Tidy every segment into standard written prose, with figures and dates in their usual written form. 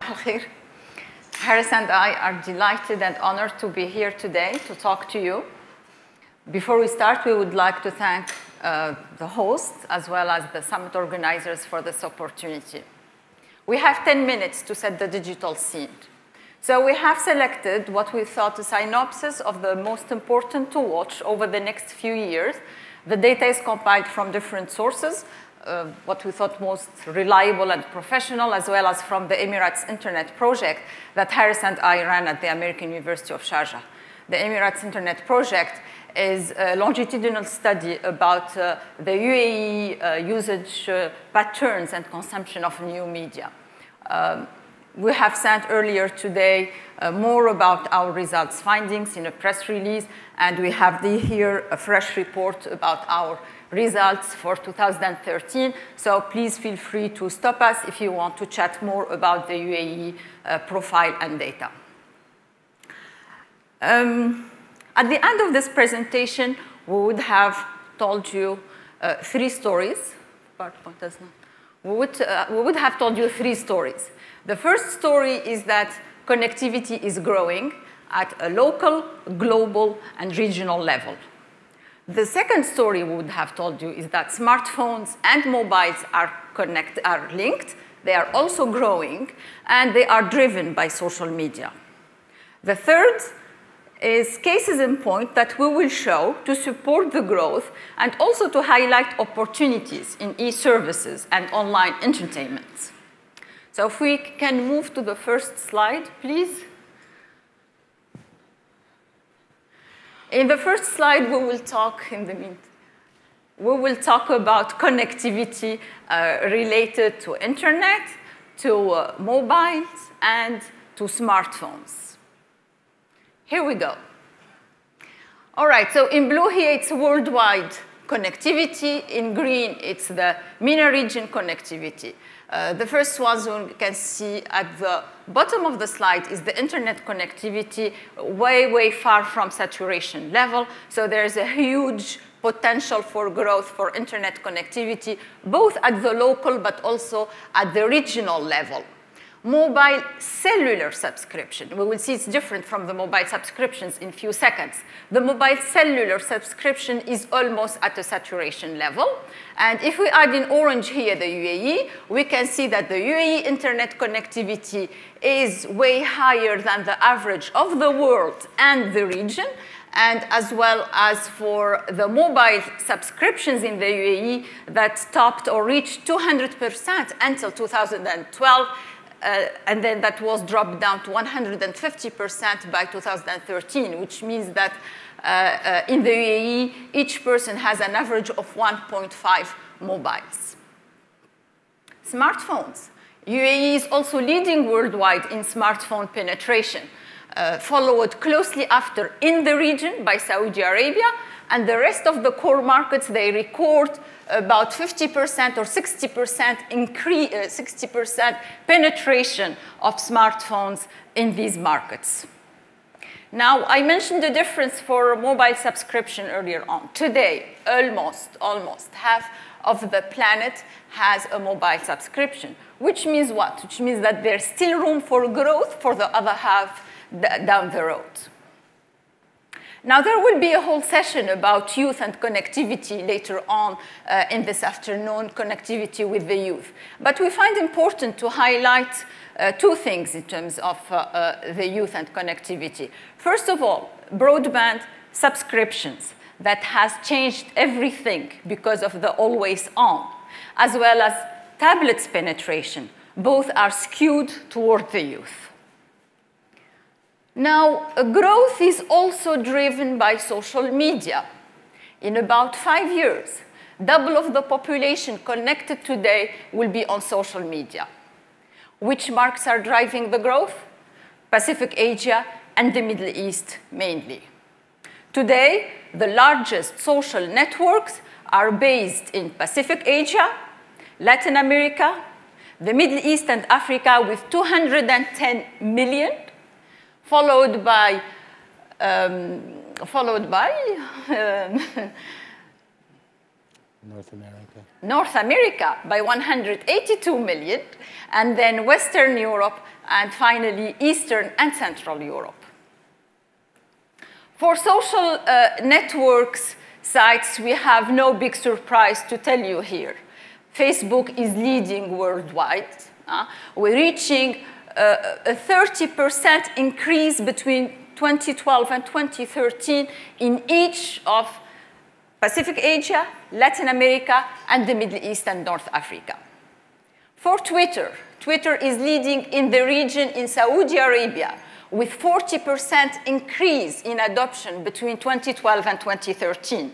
Harris and I are delighted and honored to be here today to talk to you. Before we start, we would like to thank the hosts as well as the summit organizers for this opportunity. We have 10 minutes to set the digital scene. So we have selected what we thought a synopsis of the most important to watch over the next few years. The data is compiled from different sources, what we thought most reliable and professional, as well as from the Emirates Internet project that Harris and I ran at the American University of Sharjah. The Emirates Internet project is a longitudinal study about the UAE usage patterns and consumption of new media. We have sent earlier today more about our results findings in a press release, and we have here a fresh report about our results for 2013. So please feel free to stop us if you want to chat more about the UAE profile and data. At the end of this presentation, we would have told you 3 stories. PowerPoint does not. We would have told you 3 stories. The first story is that connectivity is growing at a local, global, and regional level. The second story we would have told you is that smartphones and mobiles are linked. They are also growing, and they are driven by social media. The third is cases in point that we will show to support the growth and also to highlight opportunities in e-services and online entertainment. So if we can move to the first slide, please. In the first slide, we will talk about connectivity related to internet, to mobiles, and to smartphones. Here we go. All right, so in blue here, it's worldwide connectivity. In green, it's the MENA region connectivity. The first ones you can see at the bottom of the slide is the internet connectivity, way, way far from saturation level. So there's a huge potential for growth for internet connectivity, both at the local but also at the regional level. Mobile cellular subscription. We will see it's different from the mobile subscriptions in a few seconds. The mobile cellular subscription is almost at a saturation level. And if we add in orange here the UAE, we can see that the UAE internet connectivity is way higher than the average of the world and the region. And as well as for the mobile subscriptions in the UAE that topped or reached 200% until 2012. And then that was dropped down to 150% by 2013, which means that in the UAE, each person has an average of 1.5 mobiles. Smartphones. UAE is also leading worldwide in smartphone penetration, followed closely after in the region by Saudi Arabia, and the rest of the core markets, they record about 50% or 60% increase, 60% penetration of smartphones in these markets. Now, I mentioned the difference for mobile subscription earlier on. Today, almost half of the planet has a mobile subscription, which means what? Which means that there's still room for growth for the other half down the road. Now, there will be a whole session about youth and connectivity later on in this afternoon, connectivity with the youth. But we find important to highlight 2 things in terms of the youth and connectivity. First of all, broadband subscriptions that has changed everything because of the always on, as well as tablets penetration. Both are skewed toward the youth. Now, growth is also driven by social media. In about 5 years, double of the population connected today will be on social media. Which markets are driving the growth? Pacific Asia and the Middle East mainly. Today, the largest social networks are based in Pacific Asia, Latin America, the Middle East and Africa with 210 million, followed by North America. North America by 182 million, and then Western Europe, and finally Eastern and Central Europe. For social networks sites, we have no big surprise to tell you here. Facebook is leading worldwide. We're reaching a 30% increase between 2012 and 2013 in each of Pacific Asia, Latin America, and the Middle East and North Africa. For Twitter, Twitter is leading in the region in Saudi Arabia with 40% increase in adoption between 2012 and 2013.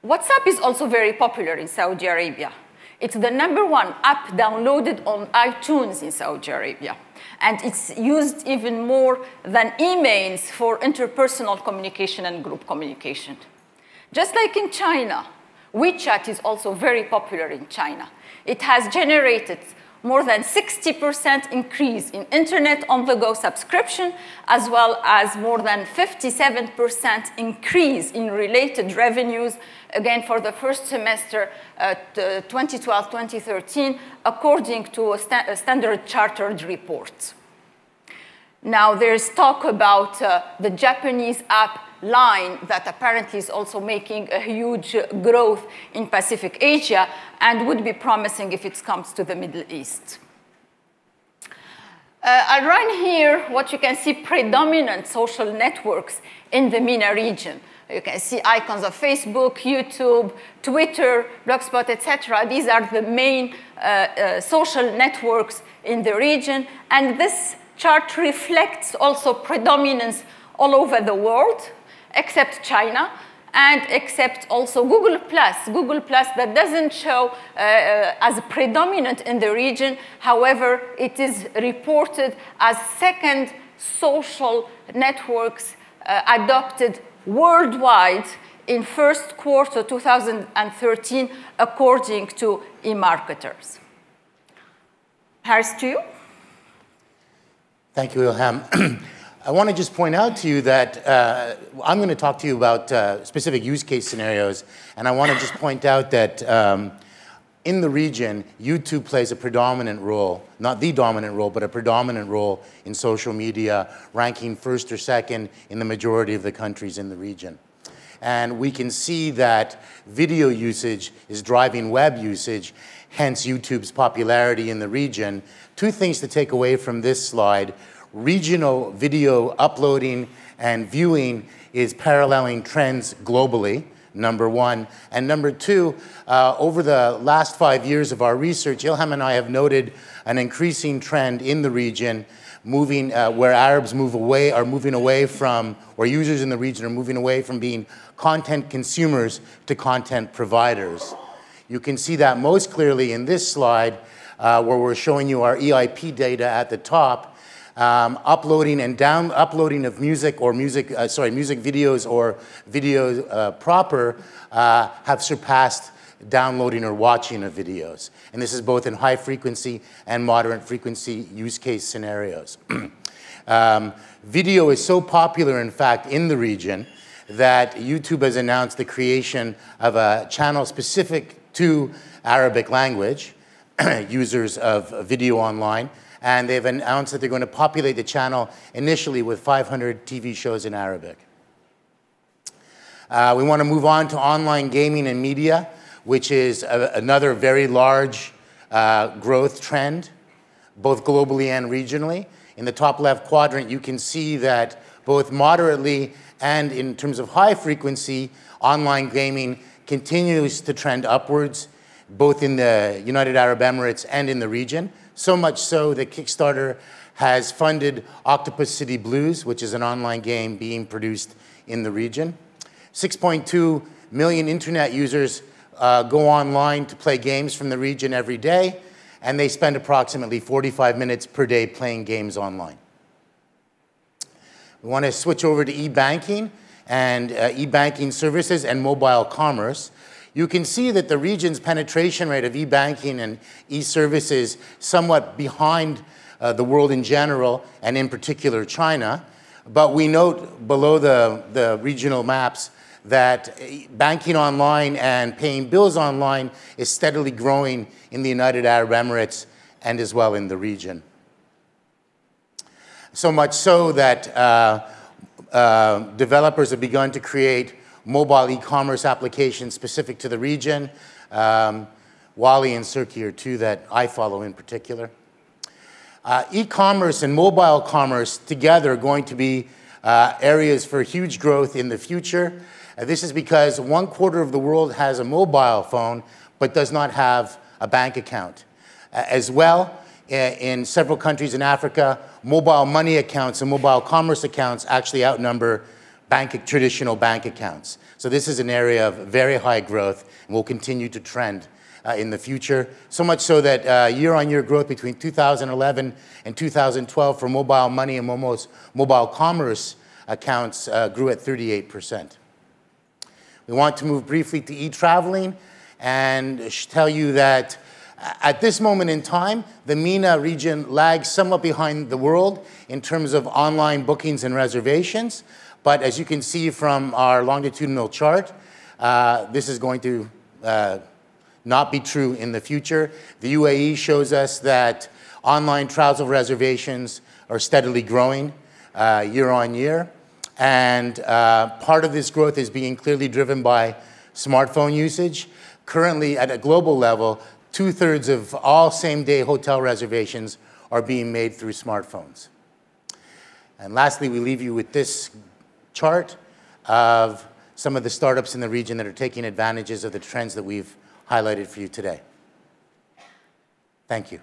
WhatsApp is also very popular in Saudi Arabia. It's the #1 app downloaded on iTunes in Saudi Arabia. And it's used even more than emails for interpersonal communication and group communication. Just like in China, WeChat is also very popular in China. It has generated more than 60% increase in internet on-the-go subscription, as well as more than 57% increase in related revenues, again for the first semester 2012-2013, according to a Standard Chartered report. Now there's talk about the Japanese app Line that apparently is also making a huge growth in Pacific Asia and would be promising if it comes to the Middle East. I'll run here what you can see predominant social networks in the MENA region. You can see icons of Facebook, YouTube, Twitter, Blogspot, etc. These are the main social networks in the region. And this chart reflects also predominance all over the world, except China, and except also Google+. Google+, that doesn't show as predominant in the region. However, it is reported as second social networks adopted worldwide in first quarter 2013, according to eMarketers. Harris, to you. Thank you, Ilhem. I want to just point out to you that I'm going to talk to you about specific use case scenarios, and I want to just point out that in the region, YouTube plays a predominant role, not the dominant role, but a predominant role in social media, ranking first or second in the majority of the countries in the region. And we can see that video usage is driving web usage, hence YouTube's popularity in the region. Two things to take away from this slide. Regional video uploading and viewing is paralleling trends globally, #1. And #2, over the last 5 years of our research, Ilhem and I have noted an increasing trend in the region moving, where Arabs are moving away from, or users in the region are moving away from being content consumers to content providers. You can see that most clearly in this slide, where we're showing you our EIP data at the top. Uploading of music or music videos or video proper have surpassed downloading or watching of videos. And this is both in high frequency and moderate frequency use case scenarios. Video is so popular, in fact, in the region that YouTube has announced the creation of a channel specific to Arabic language, users of video online. And they've announced that they're going to populate the channel initially with 500 TV shows in Arabic. We want to move on to online gaming and media, which is another very large growth trend, both globally and regionally. In the top left quadrant, you can see that both moderately and in terms of high frequency, online gaming continues to trend upwards, both in the United Arab Emirates and in the region. So much so that Kickstarter has funded Octopus City Blues, which is an online game being produced in the region. 6.2 million internet users go online to play games from the region every day, and they spend approximately 45 minutes per day playing games online. We want to switch over to e-banking and e-banking services and mobile commerce. You can see that the region's penetration rate of e-banking and e-services somewhat behind the world in general, and in particular China. But we note below the regional maps that banking online and paying bills online is steadily growing in the United Arab Emirates and as well in the region. So much so that developers have begun to create mobile e-commerce applications specific to the region. Wally and Sirki are two that I follow in particular. E-commerce and mobile commerce together are going to be areas for huge growth in the future. This is because 1/4 of the world has a mobile phone but does not have a bank account. As well, in several countries in Africa, mobile money accounts and mobile commerce accounts actually outnumber traditional bank accounts. So this is an area of very high growth and will continue to trend in the future. So much so that year-on-year growth between 2011 and 2012 for mobile money and mobile commerce accounts grew at 38%. We want to move briefly to e-traveling and tell you that at this moment in time, the MENA region lags somewhat behind the world in terms of online bookings and reservations. But as you can see from our longitudinal chart, this is going to not be true in the future. The UAE shows us that online travel reservations are steadily growing year on year. And part of this growth is being clearly driven by smartphone usage. Currently, at a global level, 2/3 of all same-day hotel reservations are being made through smartphones. And lastly, we leave you with this chart of some of the startups in the region that are taking advantages of the trends that we've highlighted for you today. Thank you.